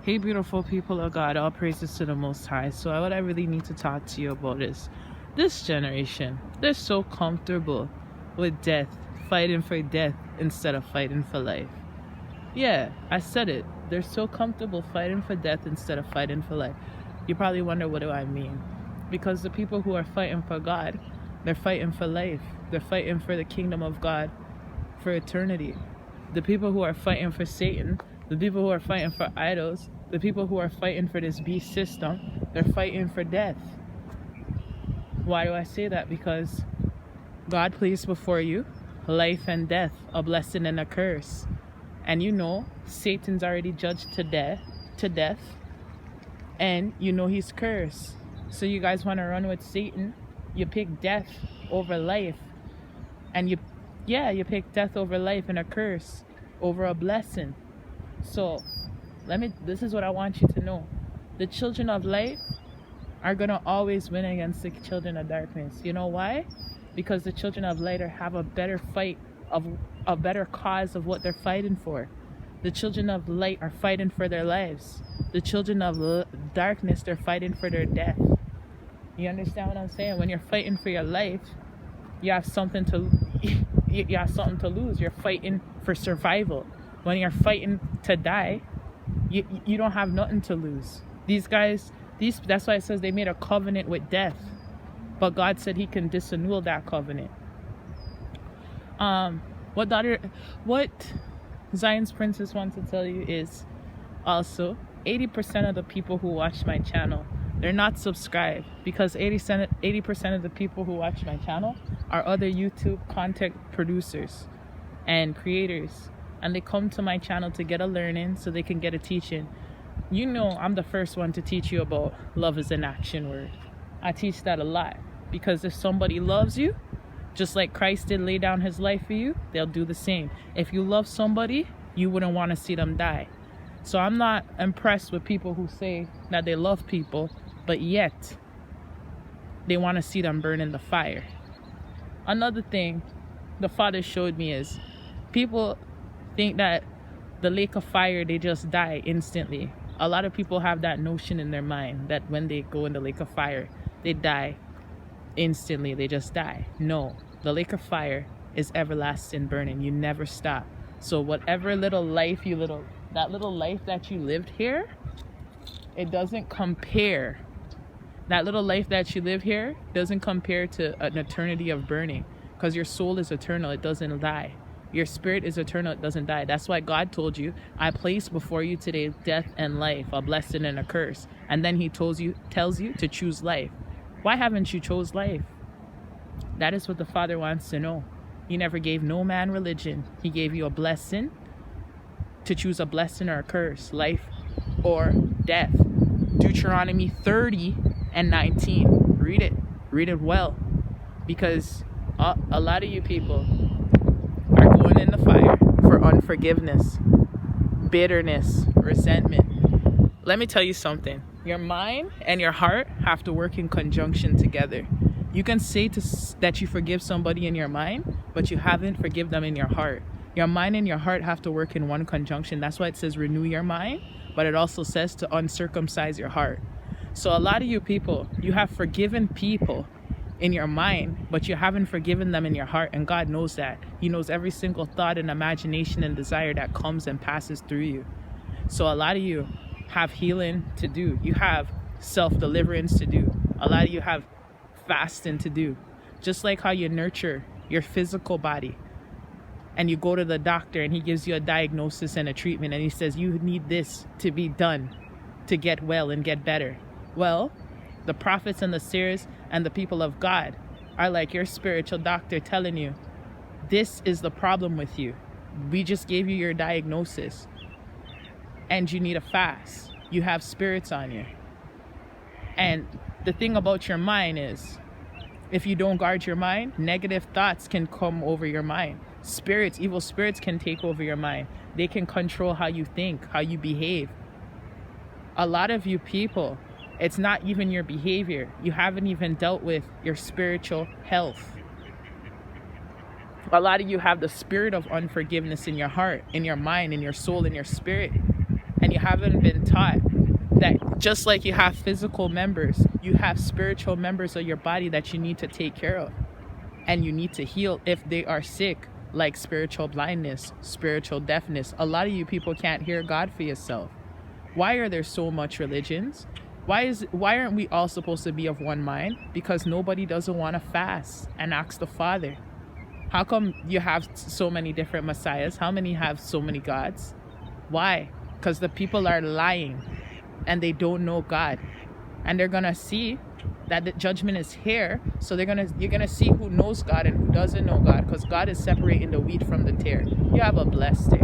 Hey, beautiful people of God, all praises to the Most High. So, what I really need to talk to you about is this generation. They're so comfortable with death, fighting for death instead of fighting for life. Yeah, I said it. They're so comfortable fighting for death instead of fighting for life. You probably wonder, what do I mean? Because the people who are fighting for God, they're fighting for life. They're fighting for the kingdom of God for eternity. The people who are fighting for Satan, the people who are fighting for idols, the people who are fighting for this beast system, they're fighting for death. Why do I say that? Because God placed before you life and death, a blessing and a curse. And you know Satan's already judged to death, and you know he's cursed. So you guys want to run with Satan? You pick death over life, and you pick death over life and a curse over a blessing. So this is what I want you to know. The children of light are going to always win against the children of darkness. You know why? Because the children of light have a better fight, of a better cause of what they're fighting for. The children of light are fighting for their lives. The children of darkness, they're fighting for their death. You understand what I'm saying? When you're fighting for your life, you have something to lose. You're fighting for survival. When you're fighting to die, you don't have nothing to lose. That's why it says they made a covenant with death, but God said he can disannul that covenant. What Zion's Princess wants to tell you is also 80% of the people who watch my channel, they're not subscribed, because 80% of the people who watch my channel are other YouTube content producers and creators, and they come to my channel to get a learning so they can get a teaching. You know I'm the first one to teach you about love is an action word. I teach that a lot, because if somebody loves you, just like Christ did lay down his life for you, they'll do the same. If you love somebody, you wouldn't want to see them die. So I'm not impressed with people who say that they love people, but yet they want to see them burn in the fire. Another thing the Father showed me is people think that the lake of fire, they just die instantly. A lot of people have that notion in their mind that when they go in the lake of fire, they die instantly. They just die. No, the lake of fire is everlasting burning. You never stop. So whatever little life that little life that you lived here, it doesn't compare. That little life that you live here doesn't compare to an eternity of burning, because your soul is eternal. It doesn't die. Your spirit is eternal. It doesn't die. That's why God told you, I place before you today death and life, a blessing and a curse. And then he tells you to choose life. Why haven't you chose life? That is what the Father wants to know. He never gave no man religion. He gave you a blessing, to choose a blessing or a curse, life or death. Deuteronomy 30:19. Read it well, because a lot of you people are going in the fire for unforgiveness, bitterness, resentment. Let me tell you something. Your mind and your heart have to work in conjunction together. You can say that you forgive somebody in your mind, but you haven't forgive them in your heart. Your mind and your heart have to work in one conjunction. That's why it says renew your mind, but it also says to uncircumcise your heart. So a lot of you people, you have forgiven people in your mind, but you haven't forgiven them in your heart, and God knows that. He knows every single thought and imagination and desire that comes and passes through you. So a lot of you have healing to do. You have self-deliverance to do. A lot of you have fasting to do. Just like how you nurture your physical body, and you go to the doctor and he gives you a diagnosis and a treatment, and he says you need this to be done to get well and get better. Well, the prophets and the seers and the people of God are like your spiritual doctor, telling you, this is the problem with you. We just gave you your diagnosis, and you need a fast. You have spirits on you. And the thing about your mind is, if you don't guard your mind, negative thoughts can come over your mind. Evil spirits can take over your mind. They can control how you think, how you behave. A lot of you people, it's not even your behavior. You haven't even dealt with your spiritual health. A lot of you have the spirit of unforgiveness in your heart, in your mind, in your soul, in your spirit. and you haven't been taught that just like you have physical members, you have spiritual members of your body that you need to take care of and you need to heal if they are sick, like spiritual blindness, spiritual deafness. A lot of you people can't hear God for yourself. Why are there so much religions? Why aren't we all supposed to be of one mind? Because nobody doesn't want to fast and ask the Father. How come you have so many different messiahs? How many have so many gods? Why? Because the people are lying and they don't know God. And they're gonna see that the judgment is here. So you're gonna see who knows God and who doesn't know God, because God is separating the wheat from the tare. You have a blessed day.